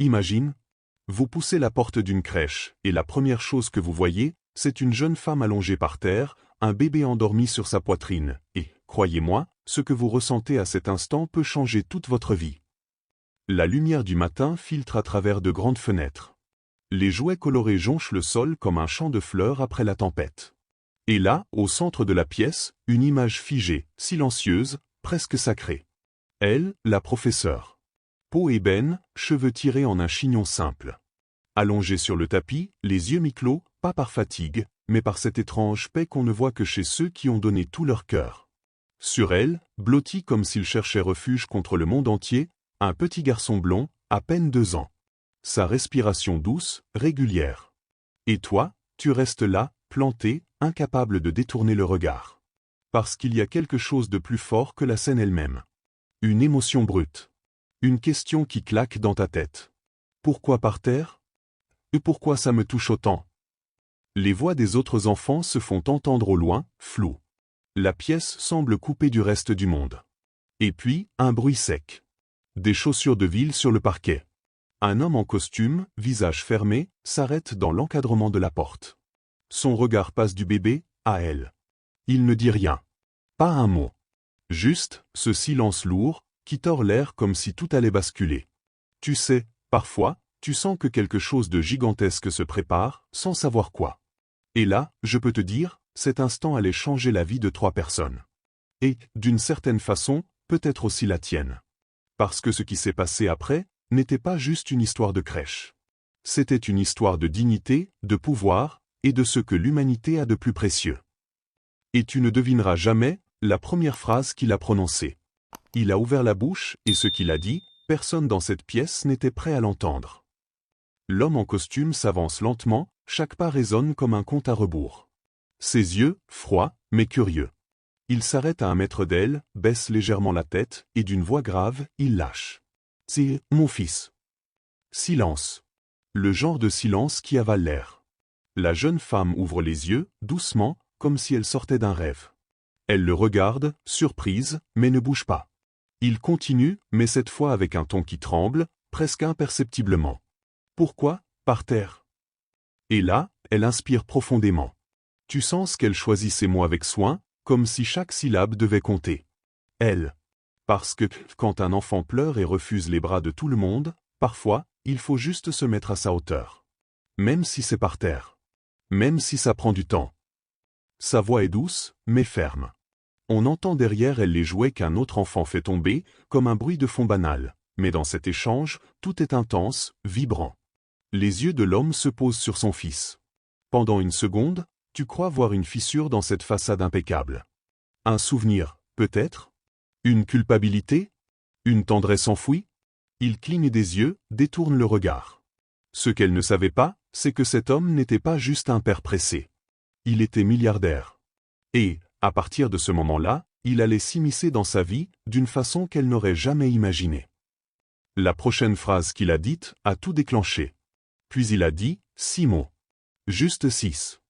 Imagine, vous poussez la porte d'une crèche, et la première chose que vous voyez, c'est une jeune femme allongée par terre, un bébé endormi sur sa poitrine, et, croyez-moi, ce que vous ressentez à cet instant peut changer toute votre vie. La lumière du matin filtre à travers de grandes fenêtres. Les jouets colorés jonchent le sol comme un champ de fleurs après la tempête. Et là, au centre de la pièce, une image figée, silencieuse, presque sacrée. Elle, la professeure. Peau ébène, cheveux tirés en un chignon simple. Allongée sur le tapis, les yeux mi-clos, pas par fatigue, mais par cette étrange paix qu'on ne voit que chez ceux qui ont donné tout leur cœur. Sur elle, blotti comme s'il cherchait refuge contre le monde entier, un petit garçon blond, à peine 2 ans. Sa respiration douce, régulière. Et toi, tu restes là, planté, incapable de détourner le regard. Parce qu'il y a quelque chose de plus fort que la scène elle-même. Une émotion brute. Une question qui claque dans ta tête. Pourquoi par terre? Et pourquoi ça me touche autant? Les voix des autres enfants se font entendre au loin, floues. La pièce semble coupée du reste du monde. Et puis, un bruit sec. Des chaussures de ville sur le parquet. Un homme en costume, visage fermé, s'arrête dans l'encadrement de la porte. Son regard passe du bébé à elle. Il ne dit rien. Pas un mot. Juste, ce silence lourd, qui tord l'air comme si tout allait basculer. Tu sais, parfois, tu sens que quelque chose de gigantesque se prépare, sans savoir quoi. Et là, je peux te dire, cet instant allait changer la vie de 3 personnes. Et, d'une certaine façon, peut-être aussi la tienne. Parce que ce qui s'est passé après, n'était pas juste une histoire de crèche. C'était une histoire de dignité, de pouvoir, et de ce que l'humanité a de plus précieux. Et tu ne devineras jamais la première phrase qu'il a prononcée. Il a ouvert la bouche, et ce qu'il a dit, personne dans cette pièce n'était prêt à l'entendre. L'homme en costume s'avance lentement, chaque pas résonne comme un compte à rebours. Ses yeux, froids, mais curieux. Il s'arrête à 1 mètre d'elle, baisse légèrement la tête, et d'une voix grave, il lâche. « C'est mon fils. » Silence. Le genre de silence qui avale l'air. La jeune femme ouvre les yeux, doucement, comme si elle sortait d'un rêve. Elle le regarde, surprise, mais ne bouge pas. Il continue, mais cette fois avec un ton qui tremble, presque imperceptiblement. Pourquoi, par terre? Et là, elle inspire profondément. Tu sens qu'elle choisit ses mots avec soin, comme si chaque syllabe devait compter. Elle. Parce que, quand un enfant pleure et refuse les bras de tout le monde, parfois, il faut juste se mettre à sa hauteur. Même si c'est par terre. Même si ça prend du temps. Sa voix est douce, mais ferme. On entend derrière elle les jouets qu'un autre enfant fait tomber, comme un bruit de fond banal. Mais dans cet échange, tout est intense, vibrant. Les yeux de l'homme se posent sur son fils. Pendant une seconde, tu crois voir une fissure dans cette façade impeccable. Un souvenir, peut-être? Une culpabilité? Une tendresse enfouie? Il cligne des yeux, détourne le regard. Ce qu'elle ne savait pas, c'est que cet homme n'était pas juste un père pressé. Il était milliardaire. Et, à partir de ce moment-là, il allait s'immiscer dans sa vie, d'une façon qu'elle n'aurait jamais imaginée. La prochaine phrase qu'il a dite a tout déclenché. Puis il a dit, 6 mots. Juste 6.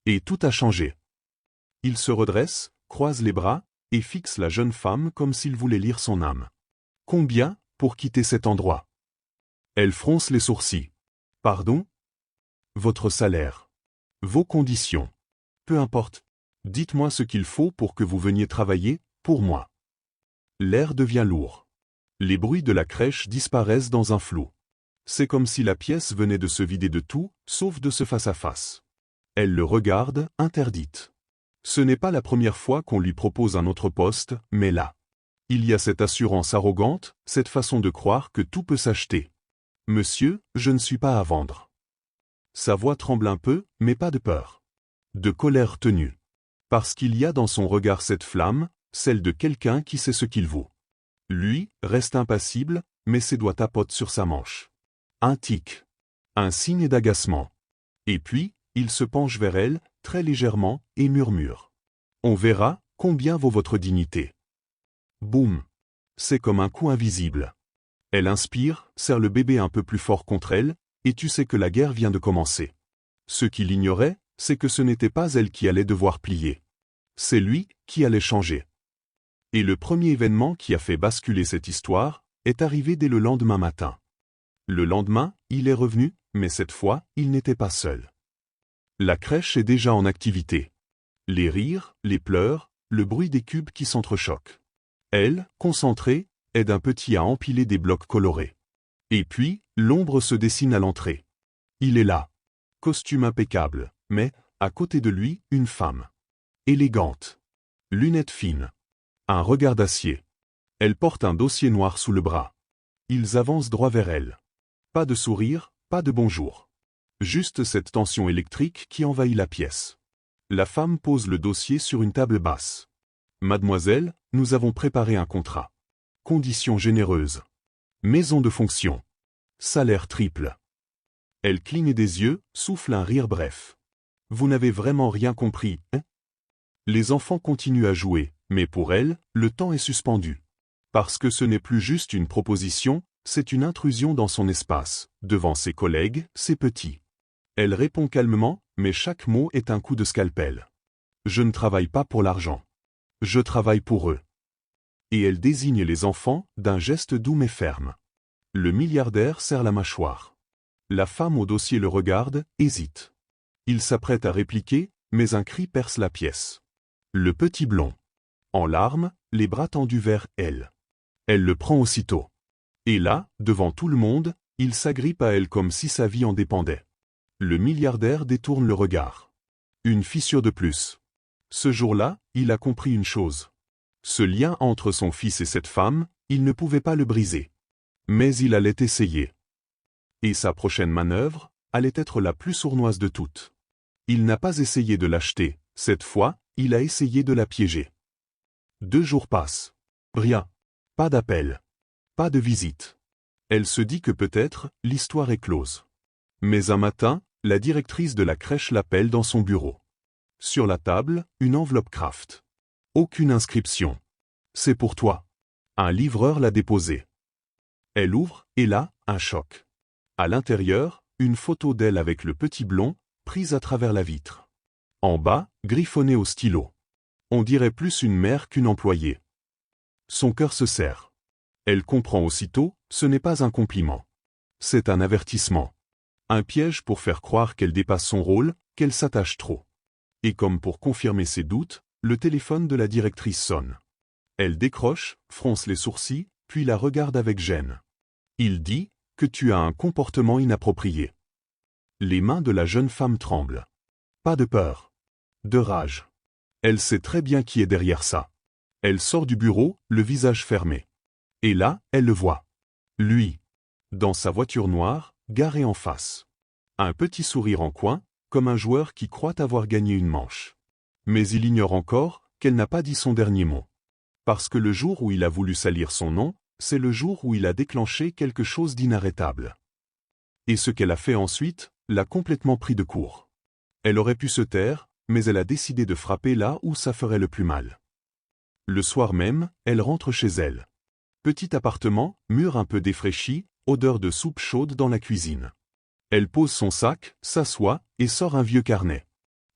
Et tout a changé. Il se redresse, croise les bras, et fixe la jeune femme comme s'il voulait lire son âme. Combien, pour quitter cet endroit? Elle fronce les sourcils. Pardon? Votre salaire. Vos conditions. Peu importe. Dites-moi ce qu'il faut pour que vous veniez travailler, pour moi. L'air devient lourd. Les bruits de la crèche disparaissent dans un flou. C'est comme si la pièce venait de se vider de tout, sauf de ce face-à-face. Elle le regarde, interdite. Ce n'est pas la première fois qu'on lui propose un autre poste, mais là. Il y a cette assurance arrogante, cette façon de croire que tout peut s'acheter. « Monsieur, je ne suis pas à vendre. » Sa voix tremble un peu, mais pas de peur. De colère tenue. Parce qu'il y a dans son regard cette flamme, celle de quelqu'un qui sait ce qu'il vaut. Lui, reste impassible, mais ses doigts tapotent sur sa manche. Un tic. Un signe d'agacement. Et puis, il se penche vers elle, très légèrement, et murmure. « On verra combien vaut votre dignité. » Boum. C'est comme un coup invisible. Elle inspire, serre le bébé un peu plus fort contre elle, et tu sais que la guerre vient de commencer. Ce qu'il ignorait, c'est que ce n'était pas elle qui allait devoir plier. C'est lui qui allait changer. Et le premier événement qui a fait basculer cette histoire est arrivé dès le lendemain matin. Le lendemain, il est revenu, mais cette fois, il n'était pas seul. La crèche est déjà en activité. Les rires, les pleurs, le bruit des cubes qui s'entrechoquent. Elle, concentrée, aide un petit à empiler des blocs colorés. Et puis, l'ombre se dessine à l'entrée. Il est là. Costume impeccable, mais, à côté de lui, une femme. Élégante. Lunettes fines. Un regard d'acier. Elle porte un dossier noir sous le bras. Ils avancent droit vers elle. Pas de sourire, pas de bonjour. Juste cette tension électrique qui envahit la pièce. La femme pose le dossier sur une table basse. Mademoiselle, nous avons préparé un contrat. Conditions généreuses. Maison de fonction. Salaire triple. Elle cligne des yeux, souffle un rire bref. Vous n'avez vraiment rien compris, hein? Les enfants continuent à jouer, mais pour elle, le temps est suspendu. Parce que ce n'est plus juste une proposition, c'est une intrusion dans son espace, devant ses collègues, ses petits. Elle répond calmement, mais chaque mot est un coup de scalpel. Je ne travaille pas pour l'argent. Je travaille pour eux. Et elle désigne les enfants, d'un geste doux mais ferme. Le milliardaire serre la mâchoire. La femme au dossier le regarde, hésite. Il s'apprête à répliquer, mais un cri perce la pièce. Le petit blond. En larmes, les bras tendus vers elle. Elle le prend aussitôt. Et là, devant tout le monde, il s'agrippe à elle comme si sa vie en dépendait. Le milliardaire détourne le regard. Une fissure de plus. Ce jour-là, il a compris une chose. Ce lien entre son fils et cette femme, il ne pouvait pas le briser. Mais il allait essayer. Et sa prochaine manœuvre allait être la plus sournoise de toutes. Il n'a pas essayé de l'acheter, cette fois, il a essayé de la piéger. 2 jours passent. Rien. Pas d'appel. Pas de visite. Elle se dit que peut-être, l'histoire est close. Mais un matin, la directrice de la crèche l'appelle dans son bureau. Sur la table, une enveloppe Kraft. Aucune inscription. C'est pour toi. Un livreur l'a déposé. Elle ouvre, et là, un choc. À l'intérieur, une photo d'elle avec le petit blond, prise à travers la vitre. En bas, griffonnée au stylo. On dirait plus une mère qu'une employée. Son cœur se serre. Elle comprend aussitôt, ce n'est pas un compliment. C'est un avertissement. Un piège pour faire croire qu'elle dépasse son rôle, qu'elle s'attache trop. Et comme pour confirmer ses doutes, le téléphone de la directrice sonne. Elle décroche, fronce les sourcils, puis la regarde avec gêne. Il dit que tu as un comportement inapproprié. Les mains de la jeune femme tremblent. Pas de peur. De rage. Elle sait très bien qui est derrière ça. Elle sort du bureau, le visage fermé. Et là, elle le voit. Lui. Dans sa voiture noire, garée en face. Un petit sourire en coin, comme un joueur qui croit avoir gagné une manche. Mais il ignore encore qu'elle n'a pas dit son dernier mot. Parce que le jour où il a voulu salir son nom, c'est le jour où il a déclenché quelque chose d'inarrêtable. Et ce qu'elle a fait ensuite, l'a complètement pris de court. Elle aurait pu se taire, mais elle a décidé de frapper là où ça ferait le plus mal. Le soir même, elle rentre chez elle. Petit appartement, mur un peu défraîchi, odeur de soupe chaude dans la cuisine. Elle pose son sac, s'assoit, et sort un vieux carnet.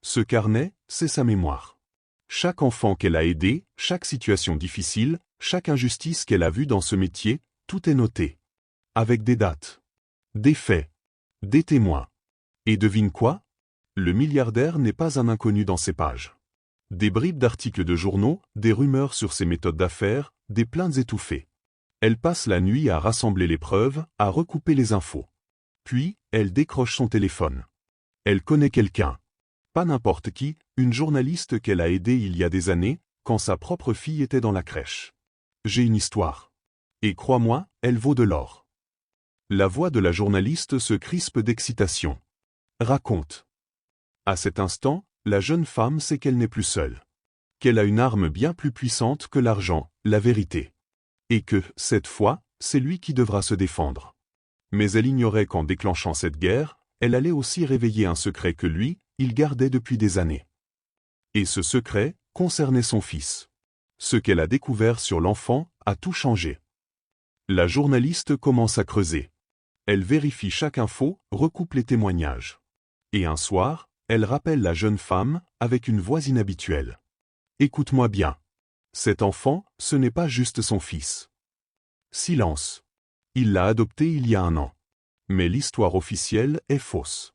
Ce carnet, c'est sa mémoire. Chaque enfant qu'elle a aidé, chaque situation difficile, chaque injustice qu'elle a vue dans ce métier, tout est noté. Avec des dates. Des faits. Des témoins. Et devine quoi? Le milliardaire n'est pas un inconnu dans ses pages. Des bribes d'articles de journaux, des rumeurs sur ses méthodes d'affaires, des plaintes étouffées. Elle passe la nuit à rassembler les preuves, à recouper les infos. Puis, elle décroche son téléphone. Elle connaît quelqu'un. Pas n'importe qui, une journaliste qu'elle a aidée il y a des années, quand sa propre fille était dans la crèche. J'ai une histoire. Et crois-moi, elle vaut de l'or. La voix de la journaliste se crispe d'excitation. Raconte. À cet instant, la jeune femme sait qu'elle n'est plus seule. Qu'elle a une arme bien plus puissante que l'argent, la vérité. Et que, cette fois, c'est lui qui devra se défendre. Mais elle ignorait qu'en déclenchant cette guerre, elle allait aussi réveiller un secret que lui, il gardait depuis des années. Et ce secret concernait son fils. Ce qu'elle a découvert sur l'enfant a tout changé. La journaliste commence à creuser. Elle vérifie chaque info, recoupe les témoignages. Et un soir, elle rappelle la jeune femme, avec une voix inhabituelle. « Écoute-moi bien. Cet enfant, ce n'est pas juste son fils. » Silence. Il l'a adopté il y a 1 an. Mais l'histoire officielle est fausse.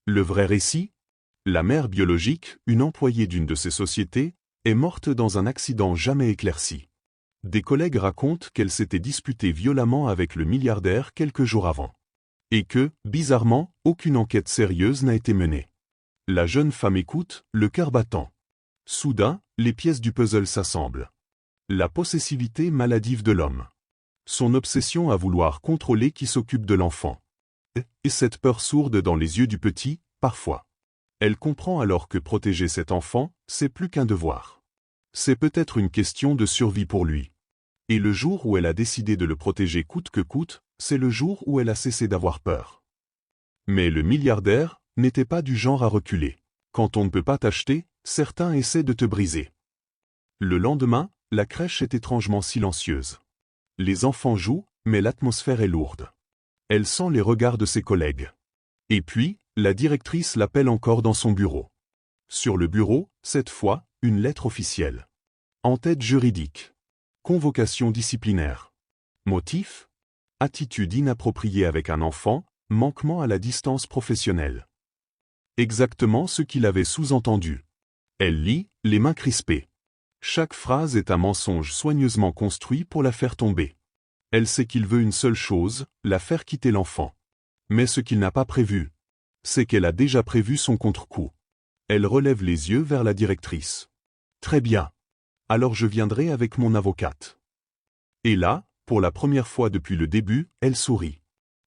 Le vrai récit? La mère biologique, une employée d'une de ces sociétés, est morte dans un accident jamais éclairci. Des collègues racontent qu'elle s'était disputée violemment avec le milliardaire quelques jours avant. Et que, bizarrement, aucune enquête sérieuse n'a été menée. La jeune femme écoute, le cœur battant. Soudain, les pièces du puzzle s'assemblent. La possessivité maladive de l'homme. Son obsession à vouloir contrôler qui s'occupe de l'enfant. Et cette peur sourde dans les yeux du petit, parfois. Elle comprend alors que protéger cet enfant, c'est plus qu'un devoir. C'est peut-être une question de survie pour lui. Et le jour où elle a décidé de le protéger coûte que coûte, c'est le jour où elle a cessé d'avoir peur. Mais le milliardaire n'était pas du genre à reculer. Quand on ne peut pas t'acheter, certains essaient de te briser. Le lendemain, la crèche est étrangement silencieuse. Les enfants jouent, mais l'atmosphère est lourde. Elle sent les regards de ses collègues. Et puis, la directrice l'appelle encore dans son bureau. Sur le bureau, cette fois, une lettre officielle. En-tête juridique. Convocation disciplinaire. Motif? Attitude inappropriée avec un enfant, manquement à la distance professionnelle. Exactement ce qu'il avait sous-entendu. Elle lit, les mains crispées. Chaque phrase est un mensonge soigneusement construit pour la faire tomber. Elle sait qu'il veut une seule chose, la faire quitter l'enfant. Mais ce qu'il n'a pas prévu, c'est qu'elle a déjà prévu son contre-coup. Elle relève les yeux vers la directrice. Très bien. Alors je viendrai avec mon avocate. Et là, pour la première fois depuis le début, elle sourit.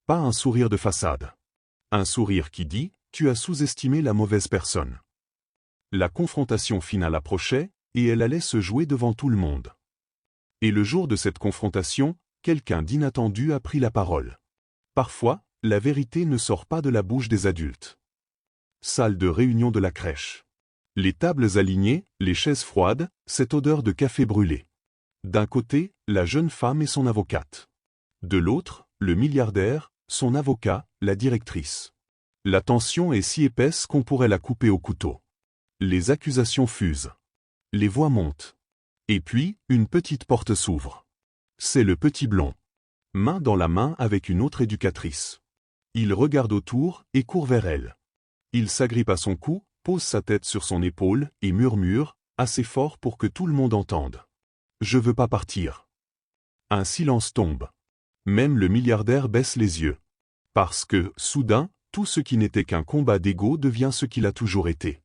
Pas un sourire de façade. Un sourire qui dit, tu as sous-estimé la mauvaise personne. La confrontation finale approchait, et elle allait se jouer devant tout le monde. Et le jour de cette confrontation, quelqu'un d'inattendu a pris la parole. Parfois, la vérité ne sort pas de la bouche des adultes. Salle de réunion de la crèche. Les tables alignées, les chaises froides, cette odeur de café brûlé. D'un côté, la jeune femme et son avocate. De l'autre, le milliardaire, son avocat, la directrice. La tension est si épaisse qu'on pourrait la couper au couteau. Les accusations fusent. Les voix montent. Et puis, une petite porte s'ouvre. C'est le petit blond. Main dans la main avec une autre éducatrice. Il regarde autour et court vers elle. Il s'agrippe à son cou, pose sa tête sur son épaule et murmure, assez fort pour que tout le monde entende. « Je veux pas partir. » Un silence tombe. Même le milliardaire baisse les yeux. Parce que, soudain, tout ce qui n'était qu'un combat d'ego devient ce qu'il a toujours été.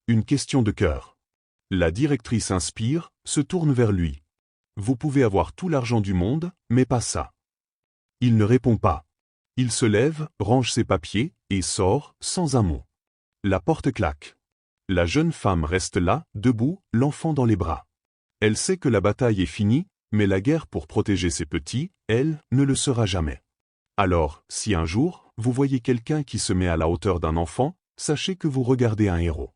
Une question de cœur. La directrice inspire, se tourne vers lui. « Vous pouvez avoir tout l'argent du monde, mais pas ça. » Il ne répond pas. Il se lève, range ses papiers, et sort, sans un mot. La porte claque. La jeune femme reste là, debout, l'enfant dans les bras. Elle sait que la bataille est finie, mais la guerre pour protéger ses petits, elle, ne le sera jamais. Alors, si un jour, vous voyez quelqu'un qui se met à la hauteur d'un enfant, sachez que vous regardez un héros.